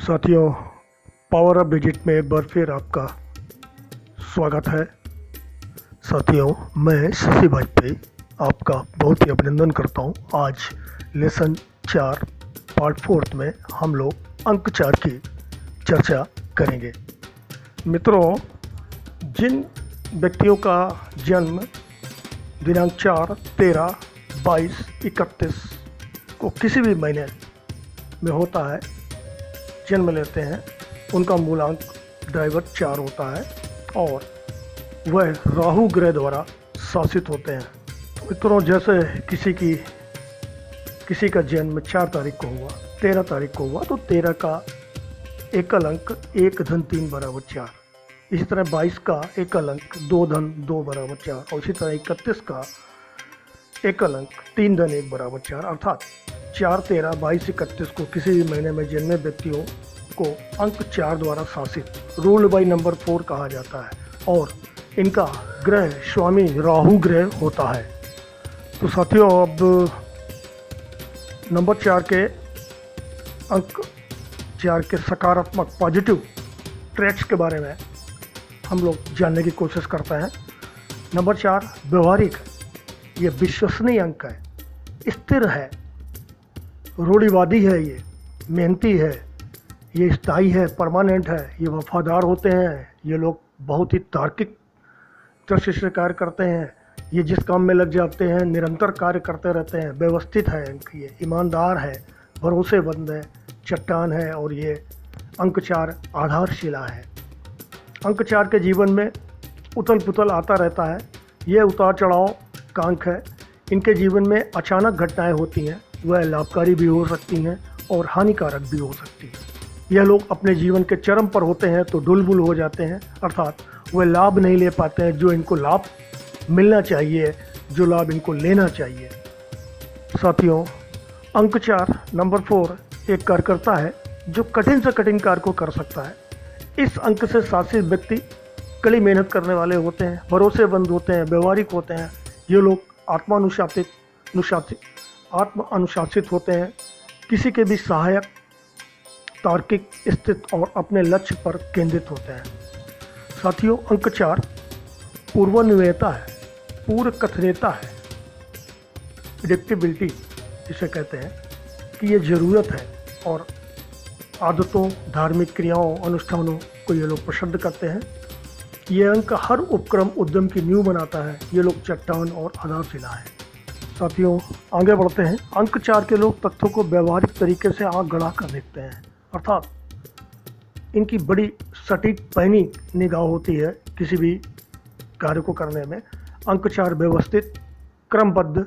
साथियों, power up digit में एक बार फिर आपका स्वागत है। साथियों, मैं शशि वाजपेयी आपका बहुत ही अभिनंदन करता हूं। आज लेसन 4 पार्ट 4 में हम लोग अंक 4 की चर्चा करेंगे। मित्रों, जिन व्यक्तियों का जन्म दिनांक 4, 13, 22, 31 को किसी भी महीने में होता है, जन्म लेते हैं, उनका मूलांक ड्राइवर 4 होता है और वह राहु ग्रह द्वारा शासित होते हैं। मित्रों, जैसे किसी का जन्म 4 तारीख को हुआ, 13 तारीख को हुआ, तो 13 का एकल अंक 1 धन 3 बराबर 4। इसी तरह 22 का एकल अंक 2 धन 2 बराबर 4 और इसी तरह 31 का एकल अंक 3 धन 1 बराबर 4। अर्थात 4, 13, 22, 31 को किसी भी महीने में जन्मे व्यक्तियों को अंक 4 द्वारा शासित रूल्ड बाई नंबर 4 कहा जाता है और इनका ग्रह स्वामी राहु ग्रह होता है। तो साथियों, अब नंबर 4 के अंक 4 के सकारात्मक पॉजिटिव ट्रैक्स के बारे में हम लोग जानने की कोशिश करते हैं। नंबर 4 व्यवहारिक, ये विश्वसनीय अंक है, स्थिर है, रूढ़िवादी है, ये मेहनती है, ये स्थायी है, परमानेंट है, ये वफादार होते हैं, ये लोग बहुत ही तार्किक दृष्टि से कार्य करते हैं, ये जिस काम में लग जाते हैं निरंतर कार्य करते रहते हैं, व्यवस्थित है, ये ईमानदार है, भरोसेमंद है, चट्टान है और ये अंक 4 आधारशिला है। अंक 4 के जीवन में उथल पुथल आता रहता है, ये उतार चढ़ाव का अंक है। इनके जीवन में अचानक घटनाएं होती हैं, वह लाभकारी भी हो सकती हैं और हानिकारक भी हो सकती हैं। यह लोग अपने जीवन के चरम पर होते हैं तो डुलबुल हो जाते हैं, अर्थात वह लाभ नहीं ले पाते हैं जो इनको लाभ मिलना चाहिए, जो लाभ इनको लेना चाहिए। साथियों, अंक 4 नंबर 4 एक कार्यकर्ता है जो कठिन से कठिन कार्य को कर सकता है। इस अंक से शासित व्यक्ति कड़ी मेहनत करने वाले होते हैं, भरोसेमंद होते हैं, व्यवहारिक होते हैं। ये लोग आत्म अनुशासित होते हैं, किसी के भी सहायक, तार्किक, स्थित और अपने लक्ष्य पर केंद्रित होते हैं। साथियों, अंक 4 पूर्वान्वयता है, पूर्व कथनीयता है, प्रिडिक्टेबिलिटी जिसे कहते हैं कि ये ज़रूरत है और आदतों, धार्मिक क्रियाओं, अनुष्ठानों को ये लोग पसंद करते हैं। ये अंक हर उपक्रम उद्यम की नींव बनाता है। ये लोग चट्टान और आधारशिला है। साथियों, आगे बढ़ते हैं। अंक 4 के लोग तथ्यों को व्यवहारिक तरीके से आँख गड़ा कर देखते हैं, अर्थात इनकी बड़ी सटीक पैनी निगाह होती है किसी भी कार्य को करने में। अंक 4 व्यवस्थित, क्रमबद्ध,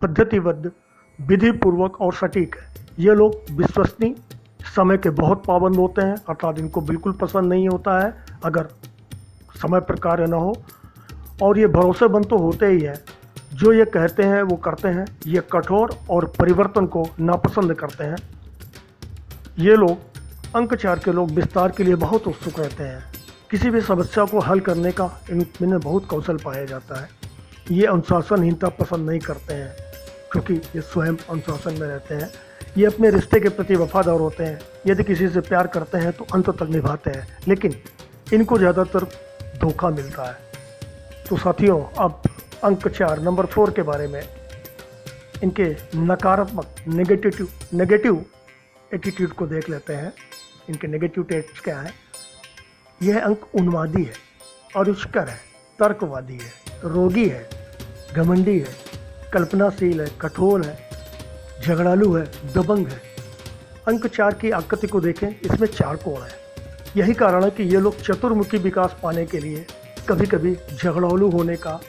पद्धतिबद्ध, विधिपूर्वक और सटीक है। ये लोग विश्वसनीय, समय के बहुत पाबंद होते हैं, अर्थात इनको बिल्कुल पसंद नहीं होता है अगर समय पर कार्य न हो, और ये भरोसेमंद तो होते ही हैं, जो ये कहते हैं वो करते हैं। ये कठोर और परिवर्तन को नापसंद करते हैं। ये लोग अंक 4 के लोग विस्तार के लिए बहुत उत्सुक रहते हैं। किसी भी समस्या को हल करने का इनमें बहुत कौशल पाया जाता है। ये अनुशासनहीनता पसंद नहीं करते हैं क्योंकि ये स्वयं अनुशासन में रहते हैं। ये अपने रिश्ते के प्रति वफादार होते हैं। यदि किसी से प्यार करते हैं तो अंत तक निभाते हैं, लेकिन इनको ज़्यादातर धोखा मिलता है। तो साथियों, अब अंक 4 नंबर 4 के बारे में, इनके नकारात्मक नेगेटिव एटीट्यूड को देख लेते हैं। इनके नेगेटिव ट्रेट्स क्या है? यह अंक उन्मादी है, अरुचिकर है, तर्कवादी है, रोगी है, घमंडी है, कल्पनाशील है, कठोर है, झगड़ालू है, दबंग है। अंक 4 की आकृति को देखें, इसमें 4 कोण है। यही कारण है कि ये लोग चतुर्मुखी विकास पाने के लिए कभी कभी झगड़ालू होने का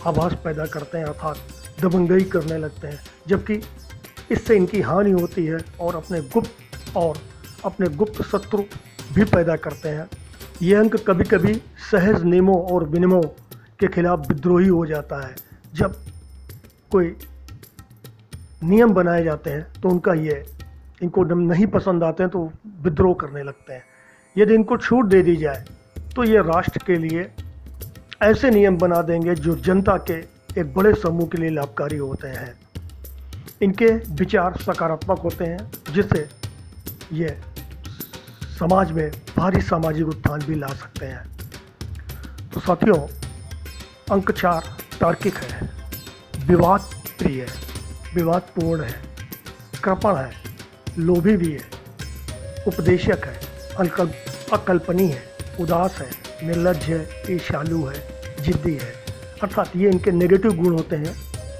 आभास पैदा करते हैं, अर्थात दबंगई करने लगते हैं, जबकि इससे इनकी हानि होती है और अपने गुप्त शत्रु भी पैदा करते हैं। ये अंक कभी कभी सहज नियमों और विनियमों के खिलाफ विद्रोही हो जाता है। जब कोई नियम बनाए जाते हैं तो इनको नहीं पसंद आते हैं तो विद्रोह करने लगते हैं। यदि इनको छूट दे दी जाए तो ये राष्ट्र के लिए ऐसे नियम बना देंगे जो जनता के एक बड़े समूह के लिए लाभकारी होते हैं। इनके विचार सकारात्मक होते हैं, जिससे ये समाज में भारी सामाजिक उत्थान भी ला सकते हैं। तो साथियों, अंक 4 तार्किक है, विवाद प्रिय है, विवादपूर्ण है, कृपण है, लोभी भी है, उपदेशक है, अकल्पनीय है, उदास है, निर्लज्ज है, ईर्ष्यालु है, जिद्दी है। अर्थात ये इनके नेगेटिव गुण होते हैं,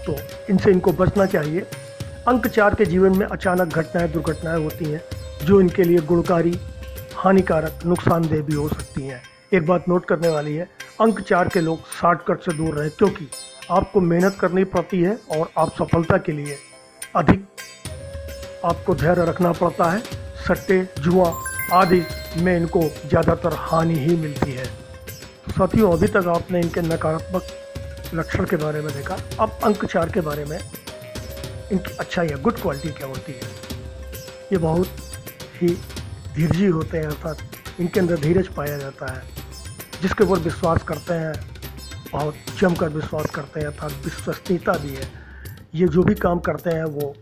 तो इनसे इनको बचना चाहिए। अंक 4 के जीवन में अचानक घटनाएं दुर्घटनाएं होती हैं जो इनके लिए गुणकारी, हानिकारक, नुकसानदेह भी हो सकती हैं। एक बात नोट करने वाली है, अंक 4 के लोग शॉर्टकट से दूर रहें, क्योंकि आपको मेहनत करनी पड़ती है और आप सफलता के लिए अधिक आपको धैर्य रखना पड़ता है। सट्टे, जुआ आदि में इनको ज़्यादातर हानि ही मिलती है। तो साथियों, अभी तक आपने इनके नकारात्मक लक्षण के बारे में देखा। अब अंक 4 के बारे में इनकी अच्छाई है, गुड क्वालिटी क्या होती है। ये बहुत ही धीरजी होते हैं, अर्थात इनके अंदर धीरज पाया जाता है। जिसके ऊपर विश्वास करते हैं, बहुत जमकर विश्वास करते हैं, अर्थात विश्वसनीयता भी है। ये जो भी काम करते हैं वो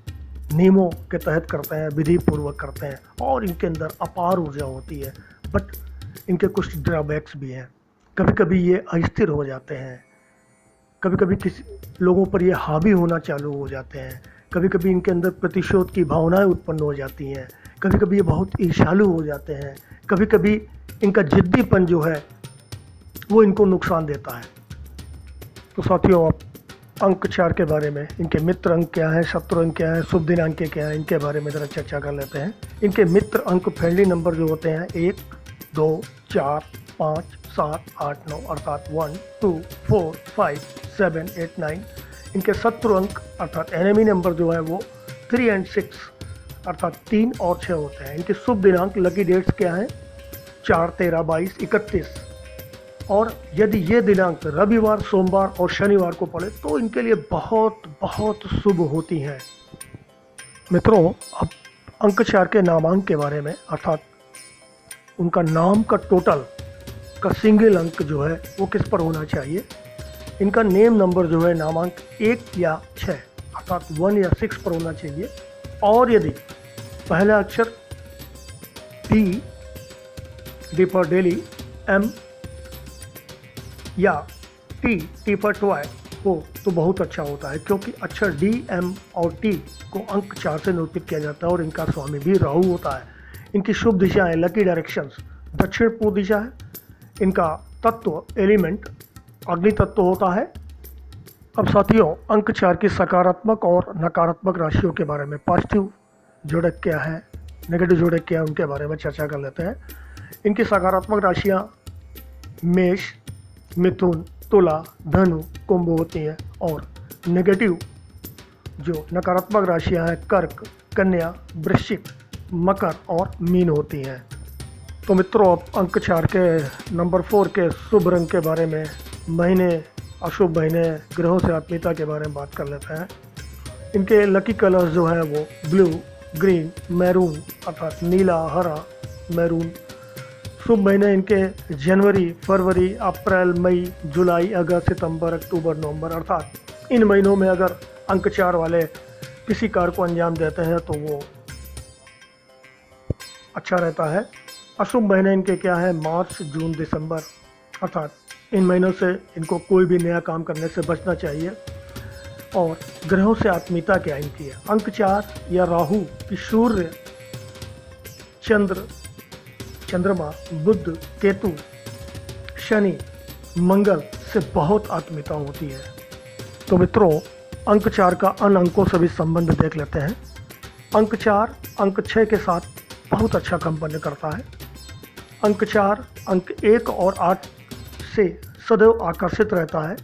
नियमों के तहत करते हैं, विधि पूर्वक करते हैं, और इनके अंदर अपार ऊर्जा होती है। बट इनके कुछ ड्रॉबैक्स भी हैं। कभी कभी ये अस्थिर हो जाते हैं, कभी कभी किसी लोगों पर ये हावी होना चालू हो जाते हैं, कभी कभी इनके अंदर प्रतिशोध की भावनाएं उत्पन्न हो जाती हैं, कभी कभी ये बहुत ईर्ष्यालु हो जाते हैं, कभी कभी इनका जिद्दीपन जो है वो इनको नुकसान देता है। तो साथियों, आप अंक 4 के बारे में, इनके मित्र अंक क्या है, शत्रु अंक क्या है, शुभ दिनांक क्या है, इनके बारे में ज़रा चर्चा कर लेते हैं। इनके मित्र अंक फ्रेंडली नंबर जो होते हैं 1, 2, 4, 5, 7, 8, 9 अर्थात 1, 2, 4, 5, 7, 8, 9। इनके शत्रु अंक अर्थात एनिमी नंबर जो है वो 3 और 6 अर्थात 3 और 6 होते हैं। इनके शुभ दिनांक लकी डेट्स क्या हैं, 4, 13, 22, 31। और यदि ये दिनांक रविवार, सोमवार और शनिवार को पड़े तो इनके लिए बहुत बहुत शुभ होती हैं। मित्रों, अब अंक 4 के नामांक के बारे में, अर्थात उनका नाम का टोटल का सिंगल अंक जो है वो किस पर होना चाहिए। इनका नेम नंबर जो है नामांक 1 या 6 अर्थात 1 या 6 पर होना चाहिए। और यदि पहला अक्षर डी फॉर डेली, एम या टी फॉर टॉय हो तो बहुत अच्छा होता है, क्योंकि अक्षर डी, एम और टी को अंक 4 से निरूपित किया जाता है और इनका स्वामी भी राहु होता है। इनकी शुभ दिशाएं, लकी डायरेक्शंस दक्षिण पूर्व दिशा है। इनका तत्व एलिमेंट अग्नि तत्व होता है। अब साथियों, अंक 4 की सकारात्मक और नकारात्मक राशियों के बारे में, पॉजिटिव जोड़क क्या है, नेगेटिव जोड़क क्या है, उनके बारे में चर्चा कर लेते हैं। इनकी सकारात्मक राशियां मेष, मिथुन, तुला, धनु, कुंभ होती हैं, और नेगेटिव जो नकारात्मक राशियां हैं कर्क, कन्या, वृश्चिक, मकर और मीन होती हैं। तो मित्रों, अब अंक 4 के नंबर 4 के शुभ रंग के बारे में, महीने, अशुभ महीने, ग्रहों से आत्मीयता के बारे में बात कर लेते हैं। इनके लकी कलर्स जो हैं वो ब्लू, ग्रीन, मैरून अर्थात नीला, हरा, मैरून। शुभ महीने इनके जनवरी, फरवरी, अप्रैल, मई, जुलाई, अगस्त, सितंबर, अक्टूबर, नवंबर अर्थात इन महीनों में अगर अंक 4 वाले किसी कार्य को अंजाम देते हैं तो वो अच्छा रहता है। अशुभ महीने इनके क्या है, मार्च, जून, दिसंबर अर्थात इन महीनों से इनको कोई भी नया काम करने से बचना चाहिए। और ग्रहों से आत्मीयता क्या इनकी है, अंक 4 या राहु की सूर्य, चंद्रमा, बुध, केतु, शनि, मंगल से बहुत आत्मीयता होती है। तो मित्रों, अंक 4 का अन्य अंकों से भी संबंध देख लेते हैं। अंक 4 अंक 6 के साथ बहुत अच्छा संबंध करता है। अंक 4 अंक 1 और 8 से सदैव आकर्षित रहता है,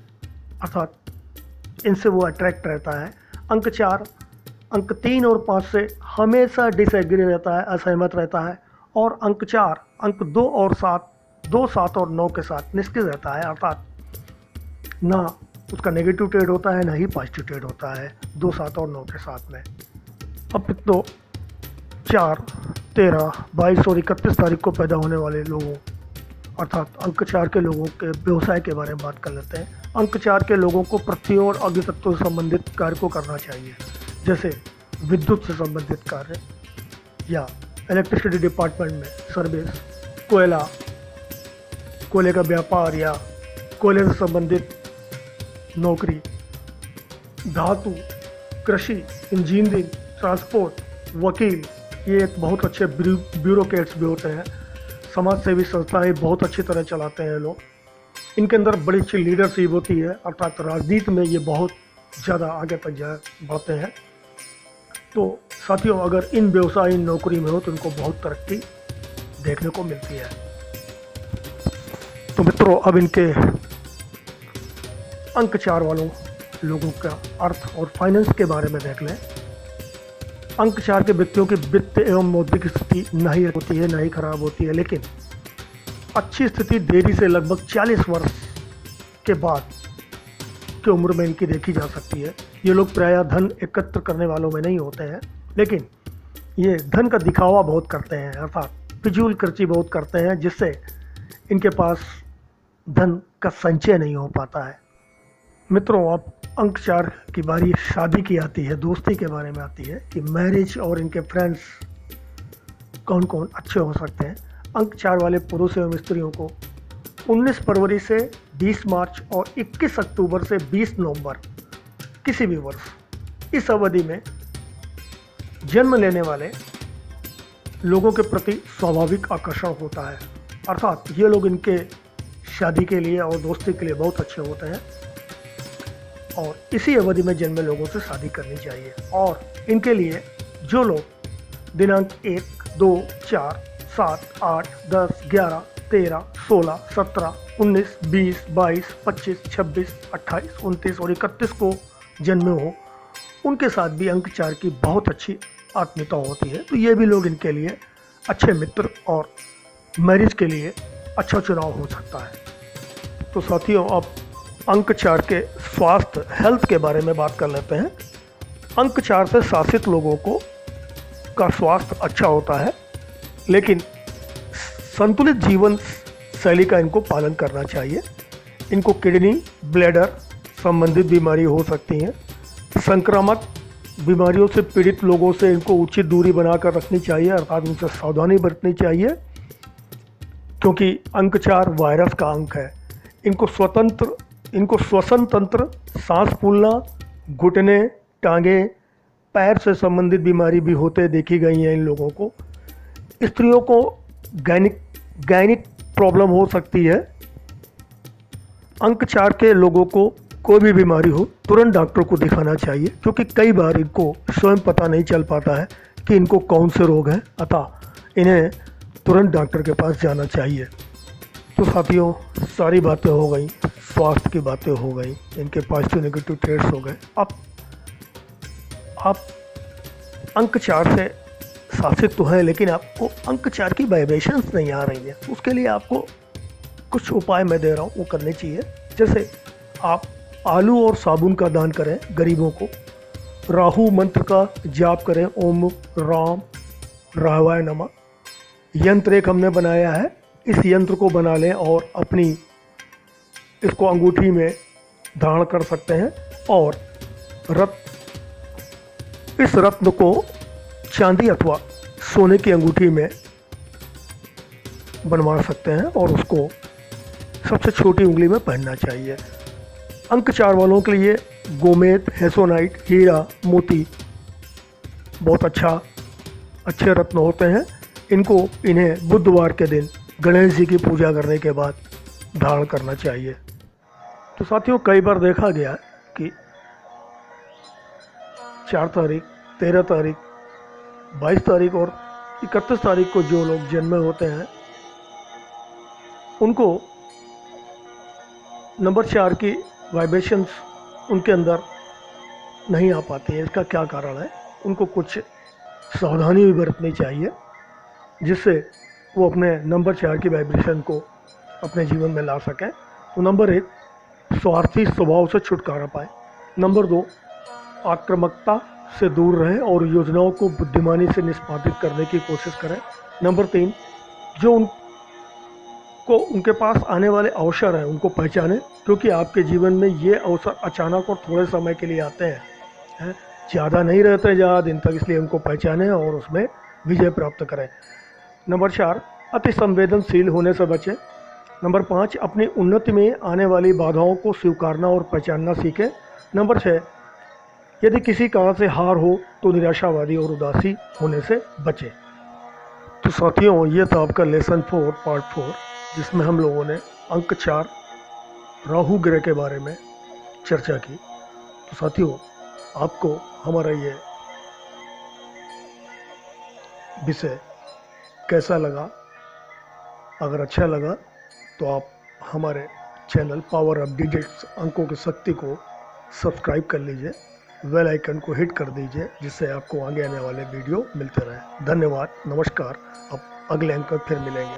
अर्थात इनसे वो अट्रैक्ट रहता है। अंक 4 अंक 3 और 5 से हमेशा डिसएग्री रहता है, असहमत रहता है। और अंक 4 अंक 2 और 7, 2, 7 और 9 के साथ निष्क्रिय रहता है, अर्थात ना उसका नेगेटिव ट्रेड होता है, ना ही पॉजिटिव ट्रेड होता है 2, 7 और 9 के साथ में। अब तो 4, 13, 22 और 31 तारीख को पैदा होने वाले लोगों अर्थात अंक 4 के लोगों के व्यवसाय के बारे में बात कर लेते हैं। अंक 4 के लोगों को पृथ्वी और अग्नि तत्व से संबंधित कार्य को करना चाहिए, जैसे विद्युत से संबंधित कार्य या इलेक्ट्रिसिटी डिपार्टमेंट में सर्विस, कोयले का व्यापार या कोयले से संबंधित नौकरी, धातु, कृषि, इंजीनियरिंग, ट्रांसपोर्ट, वकील, ये एक बहुत अच्छे ब्यूरोक्रेट्स भी होते हैं। समाज सेवी संस्थाएं बहुत अच्छी तरह चलाते हैं लोग। इनके अंदर बड़ी अच्छी लीडरशिप होती है, अर्थात राजनीति में ये बहुत ज़्यादा आगे तक बढ़ते हैं। तो साथियों, अगर इन व्यवसाय इन नौकरी में हो तो इनको बहुत तरक्की देखने को मिलती है। तो मित्रों, अब इनके अंक 4 वालों लोगों का अर्थ और फाइनेंस के बारे में देख लें। अंक 4 के व्यक्तियों की वित्त एवं मौद्रिक स्थिति ना ही होती है ना ही खराब होती है, लेकिन अच्छी स्थिति देरी से लगभग 40 वर्ष के बाद की उम्र में इनकी देखी जा सकती है। ये लोग प्रायः धन एकत्र करने वालों में नहीं होते हैं, लेकिन ये धन का दिखावा बहुत करते हैं, अर्थात फिजूल खर्ची बहुत करते हैं, जिससे इनके पास धन का संचय नहीं हो पाता है। मित्रों, अब अंक 4 की बारी शादी की आती है, दोस्ती के बारे में आती है कि मैरिज और इनके फ्रेंड्स कौन कौन अच्छे हो सकते हैं। अंक 4 वाले पुरुष एवं स्त्रियों को 19 फरवरी से 20 मार्च और 21 अक्टूबर से 20 नवंबर किसी भी वर्ष, इस अवधि में जन्म लेने वाले लोगों के प्रति स्वाभाविक आकर्षण होता है, अर्थात ये लोग इनके शादी के लिए और दोस्ती के लिए बहुत अच्छे होते हैं और इसी अवधि में जन्मे लोगों से शादी करनी चाहिए। और इनके लिए जो लोग दिनांक 1, 2, 4, 7, 8, 10, 11, 13, 16, 17, 19, 20, 22, 25, 26, 28, 29 और 31 को जन्मे हो, उनके साथ भी अंक 4 की बहुत अच्छी आत्मीयता होती है। तो ये भी लोग इनके लिए अच्छे मित्र और मैरिज के लिए अच्छा चुनाव हो सकता है। तो साथियों, अब अंक 4 के स्वास्थ्य हेल्थ के बारे में बात कर लेते हैं। अंक 4 से शासित लोगों का स्वास्थ्य अच्छा होता है, लेकिन संतुलित जीवन शैली का इनको पालन करना चाहिए। इनको किडनी, ब्लैडर संबंधित बीमारी हो सकती हैं। संक्रामक बीमारियों से पीड़ित लोगों से इनको उचित दूरी बनाकर रखनी चाहिए, अर्थात उनसे सावधानी बरतनी चाहिए, क्योंकि अंक 4 वायरस का अंक है। इनको श्वसन तंत्र, सांस फूलना, घुटने, टांगे, पैर से संबंधित बीमारी भी होते देखी गई है इन लोगों को। स्त्रियों को गायनिक प्रॉब्लम हो सकती है। अंक 4 के लोगों को कोई भी बीमारी हो तुरंत डॉक्टर को दिखाना चाहिए, क्योंकि कई बार इनको स्वयं पता नहीं चल पाता है कि इनको कौन से रोग हैं, अतः इन्हें तुरंत डॉक्टर के पास जाना चाहिए। तो साथियों, सारी बातें हो गई, स्वास्थ्य की बातें हो गई, इनके पॉजिटिव नेगेटिव ट्रेड्स हो गए। अब आप अंक 4 से शासित तो हैं, लेकिन आपको अंक 4 की वाइब्रेशंस नहीं आ रही है। उसके लिए आपको कुछ उपाय मैं दे रहा हूँ, वो करने चाहिए। जैसे आप आलू और साबुन का दान करें गरीबों को, राहु मंत्र का जाप करें, ओम राम राहवाय नमः। यंत्र एक हमने बनाया है, इस यंत्र को बना लें और इसको अंगूठी में धारण कर सकते हैं और इस रत्न को चांदी अथवा सोने की अंगूठी में बनवा सकते हैं और उसको सबसे छोटी उंगली में पहनना चाहिए। अंक 4 वालों के लिए गोमेद, हेसोनाइट, हीरा, मोती बहुत अच्छे रत्न होते हैं। इन्हें बुधवार के दिन गणेश जी की पूजा करने के बाद धारण करना चाहिए। तो साथियों, कई बार देखा गया कि 4 तारीख, 13 तारीख, 22 तारीख और 31 तारीख को जो लोग जन्मे होते हैं, उनको नंबर 4 की वाइब्रेशंस उनके अंदर नहीं आ पाती है। इसका क्या कारण है? उनको कुछ सावधानी भी बरतनी चाहिए, जिससे वो अपने नंबर 4 की वाइब्रेशन को अपने जीवन में ला सकें। तो नंबर 1, स्वार्थी स्वभाव से छुटकारा पाएं। नंबर 2, आक्रामकता से दूर रहें और योजनाओं को बुद्धिमानी से निष्पादित करने की कोशिश करें। नंबर 3, जो उनके पास आने वाले अवसर हैं उनको पहचानें, क्योंकि आपके जीवन में ये अवसर अचानक और थोड़े समय के लिए आते हैं, ज़्यादा नहीं रहते ज़्यादा दिन तक, इसलिए उनको पहचानें और उसमें विजय प्राप्त करें। नंबर 4, अति संवेदनशील होने से बचें। नंबर 5, अपनी उन्नति में आने वाली बाधाओं को स्वीकारना और पहचानना सीखें। नंबर 6, यदि किसी कारण से हार हो तो निराशावादी और उदासी होने से बचें। तो साथियों, ये था आपका लेसन 4 पार्ट 4, जिसमें हम लोगों ने अंक 4 राहु ग्रह के बारे में चर्चा की। तो साथियों, आपको हमारा ये विषय कैसा लगा? अगर अच्छा लगा तो आप हमारे चैनल पावर ऑफ डिजिट्स अंकों की शक्ति को सब्सक्राइब कर लीजिए, बेल आइकन को हिट कर दीजिए, जिससे आपको आगे आने वाले वीडियो मिलते रहे। धन्यवाद, नमस्कार। अब अगले अंक पर फिर मिलेंगे।